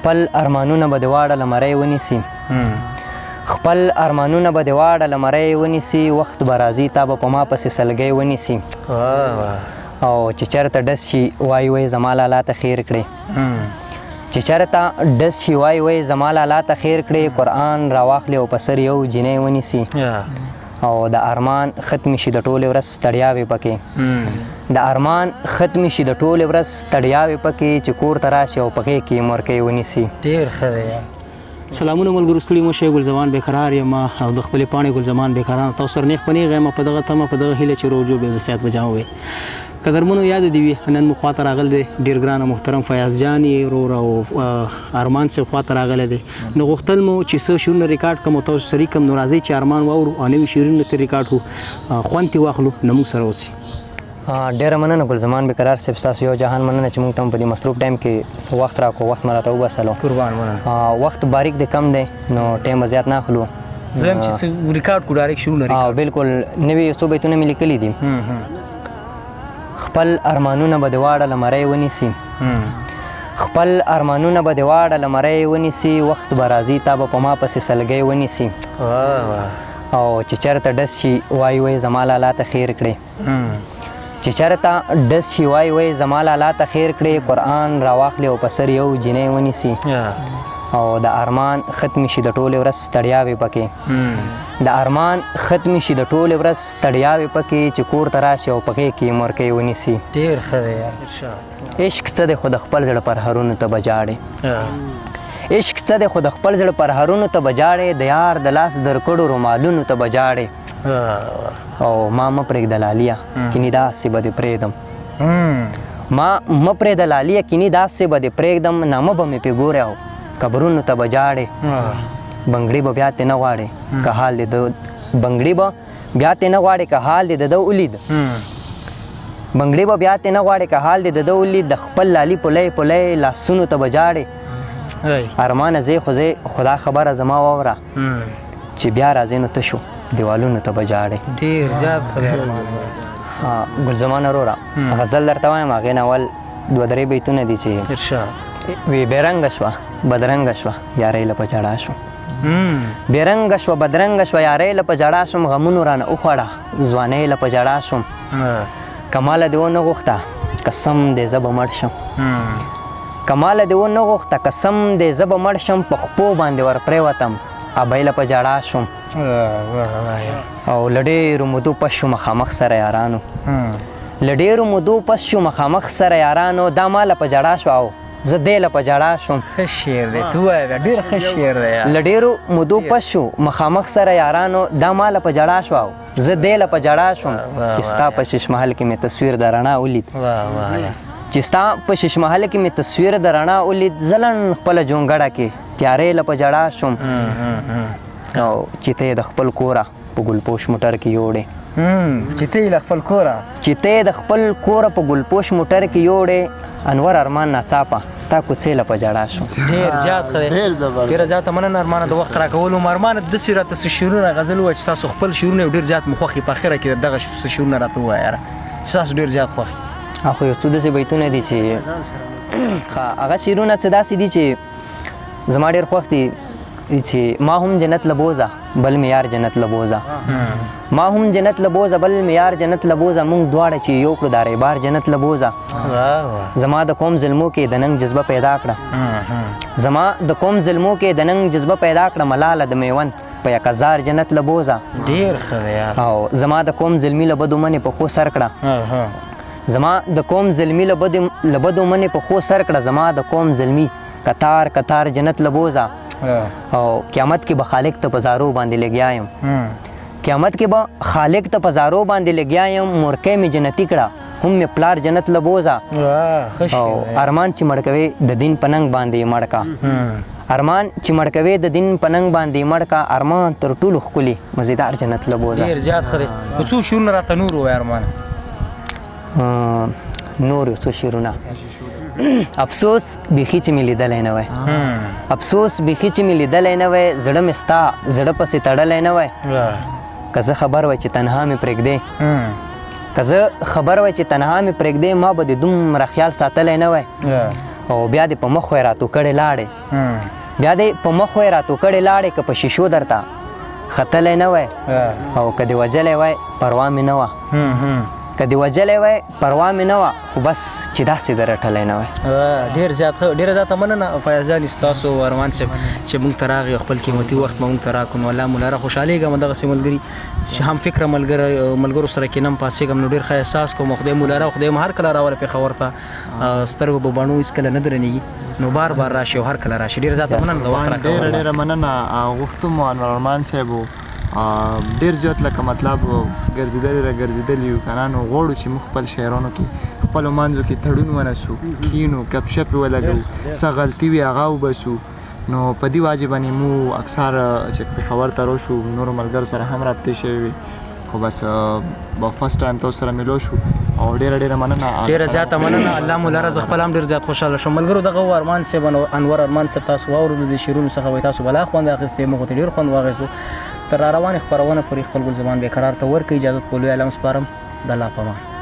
خپل ارمانونه به د واړه لمرۍ ونیسي خپل ارمانونه به د واړه لمرۍ ونیسي وخت به راځي تا به په ما پسې سلګۍ ونیسي او چې چېرته ډس شي وایي وایي زما لالا ته خیر کړې چې چېرته ډس شي وایي وایي زما لالا ته خیر کړې قرآن راواخلې او په سر یو جینۍ ونیسي او د ارمان ختم شي د ټولې ورځ ستړیاوې پکې د ارمان ختم شي د ټولې ورځ ستړیاوې پکې چې کور ته راشي او پکې کې مورکۍ ونیسي. ډېر ښه دی. سلامونه ملګرو ستړي مه شئ ګلزمان بیقرار یم او د خپلې پاڼې ګلزمان بیقرار تاسو سره نیغ په نیغه یم په دغه تمه په دغه هیله چې روجو به د صحت په جام وي. قدرمنو یاد دې وي نن مو خواته راغلی دی ډېر ګران او محترم فیاض جان یې ورور او ارمان صاحب خواته راغلی دی نو غوښتل مو چې څه شعرونه ریکارډ کړم او تاسو سره کړم نو راځئ چې ارمان واورو او نوي شعرونه ترې ریکارډ کړو خوند ترې واخلو نو موږ سره اوسئ. ډېره مننه ګلزمان بیقرار صاحب ستاسو یو جهان مننه چې موږ ته هم په دې مصروف ټایم کې وخت راکړو وخت مو راته وباسلو. قربان مننه. وخت باریک دی کم دی نو ټایم به زیات نه اخلو. زه هم چې ریکارډ کړو ډایرکټ شعرونه ریکارډ بالکل نوي څو بیتونه مې لیکلي دي. خپل ارمانونه به د واړه لمرۍ ونیسي خپل ارمانونه به د واړه لمرۍ ونیسي وخت به راځي تا به په ما پسې سلګۍ ونیسي او چې چېرته ډس شي وایي وایي زما لالا ته خیر کړې چې چېرته ډس شي وایي وایي زما لالا ته خیر کړې قرآن راواخلې او په سر یو جینۍ ونیسي او د ارمان ختم شي د ټولې ورځ ستړیاوې پکې د ارمان ختم شي د ټولې ورځ ستړیاوې پکې چې کور ته راشي او پکې کې مورکۍ ونیسي. ډېر ښه دی. عشق څه دی خو د خپل زړه پرهرونو ته به جاړې عشق څه دی خو د خپل زړه پرهرونو ته به جاړې د یار د لاس درکړو رومالونو ته به جاړې او ما مه پرېږده لالیه کینې داسې به دې پرېږدم ما مه پرېږده لالیه کینې داسې به دې پرېږدم نامه به مې پې ګورې او قبرونو ته به جاړې بنګړي به بیا ترې نه غواړې که حال دې د بنګړي به بیا ترې نه غواړې که حال دې د ده ولید بنګړي به بیا ترې نه غواړې که حال دې د ده ولید د خپل لالي پلی پلی لاسونو ته به جاړې ارمانه ځې خو ځې خدا خبره زما واوره چې بیا راځې نو تشو دیوالونو ته به جاړې. ډېر زیات ښه دی. ګلزمان وروره غزل درته وایم هغې نه اول دوه درې بیتونه دي چې ارشاد وی بیرنګه شوه بدرنګه شوه یارۍ له په جړا شوم بیرنګه شوه بدرنګه شوه یارۍ له په جړا شوم غمونو رانه وخوړه ځوانۍ له په جړا شوم کماله دې ونه غوښته قسم دې زه به مړ شم کماله دې ونه غوښته قسم دې زه به مړ شم په خپو باندې ور پرېوتم ابۍ له په جړا شوم او له ډېرو مودو پس شو مخامخ سره یارانو له ډېرو مودو پس شو مخامخ سره یارانو دا ما له په جړا شو او زه دې له په جړا شوم. ښه شعر دی ته ووایه بیا ډېر ښه شعر دی. له ډېرو مودو پس شو مخامخ سره یارانو دا ما له په جړا شو او زه دې له په جړا شوم چې ستا په شش محل کې مې تصویر د رڼا ولید چې ستا په شش محل کې مې تصویر د رڼا ولید زلن خپله جونګړه کې تیارې له په جړا شوم او چې ته یې د خپل کوره په ګلپوش موټر کې یوړې چې ته یې له خپل کوره چې ته یې د خپل کوره په ګلپوش موټر کې یوړې انور ارمان ناڅاپه ستا کوڅې له په جړا شو. ډېر زیات ښه دی. ډېره زیاته مننه ارمانه د وخت راکولو ارمانه داسې راته څه شعرونه غزل ووایه چې تاسو خپل شعرونه یو ډېر زیات مو خوښ په اخره کې دغه څه شعرونه راته ووایه یاره چې تاسو ډېر زیات خوښ خو یو څو داسې بیتونه دي چې هغه شعرونه څه داسې دي چې زما ډېر خوښ دي چې ما هم جنت لبوزه بل مې یار جنت لبوزه ما هم جنت لبوزه بل مې یار جنت لبوزه مونږ دواړه چې یو کړو دا ریبار جنت لبوزه زما د قوم ظلمو کې د ننګ جذبه پیدا کړه زما د قوم ظلمو کې د ننګ جذبه پیدا کړه ملاله د میوند په یک هزار جنت لبوزه. ډېر ښه دی. او زما د قوم ظلمي له بدو منې په خو سر کړه زما د قوم ظلمي له بدو منې په خو سر کړه زما د قوم ظلمي قطار قطار جنت لبوزه او قیامت کې به خالق ته په زارو باندې لګیا یم قیامت کې به خالق ته په زارو باندې لګیا یم مورکۍ مې جنتي کړه هم مې پلار جنت لبوزه او ارمان چې مړ کوې د دین په ننګ باندې یې مړ کا ارمان چې مړ کوې د دین په ننګ باندې یې مړ کا ارمان تر ټولو ښکلي مزیدار جنت لبوزه. ډېر زیات ښه دی. څو شعرونه راته نور ووایه ارمانه. نور یو څو شعرونه افسوس بیخي چې مې لیدلی نه وی افسوس بیخي چې مې لیدلی نه وی زړه مې ستا زړه پسې تړلی نه وی که زه خبر وی چې تنها مې پرېږدې که زه خبر وی چې تنها مې پرېږدې ما به د دومره خیال ساتلی نه وی او بیا دې په مخ وې راتو کړې لاړې بیا دې په مخ وې راتو کړې لاړې که په شیشو درته ختلی نه وای او که دې وجلی وای پروا مې نه وه که دې وجلی وای پروا مې نه وه خو بس چې داسې د رټلی نه وای ډېره زیاته مننه فیاض جان ستاسو ارمان صاحب چې موږ ته راغی خپل قیمتي وخت موږ ته راکړو نو الله مو لاره خوشحالېږم دغسې ملګري چې هم فکره ملګرو سره کینم پاسېږم نو ډېر ښه احساس کوم خدای مو لاره خدای مو هر کله راوله پېښور ته سترګو په بڼو هېڅکله نه درنېږي نو بار بار راشي او هر کله راشي ډېره زیاته مننه د وخت راکړه ډېره مننه غوښتم انور ارمان صاحب ډېر زیات لکه مطلب ګرځېدلي را ګرځېدلي یو که نه نو غواړو چې موږ خپل شاعرانو کې خپلو منځو کې تړون ونسو کینو ګپ شپ یې ولګوو څه غلطي وي هغه وبسو نو په دې واجب باندې مو اکثر چې پېښور ته راشو نورو ملګرو سره هم رابطې شوې وي خو بس فرست ټایم تاسو سره ملو شو او ډېره مننه ډېره زیاته مننه الله مو لاره زه خپل هم ډېر زیات خوشحاله شوم ملګرو دغه و ارمان صاحب انور ارمان صاحب تاسو واورېدو د شعرونو څخه وایي تاسو بلا خوند اخیستې موږ ته ډېر خوند واخیستو تر را روانې خپرونه پورې خپل ګل زمان بېقرار ته ورکړئ اجازت په لوی عالم سپارم د الله په امان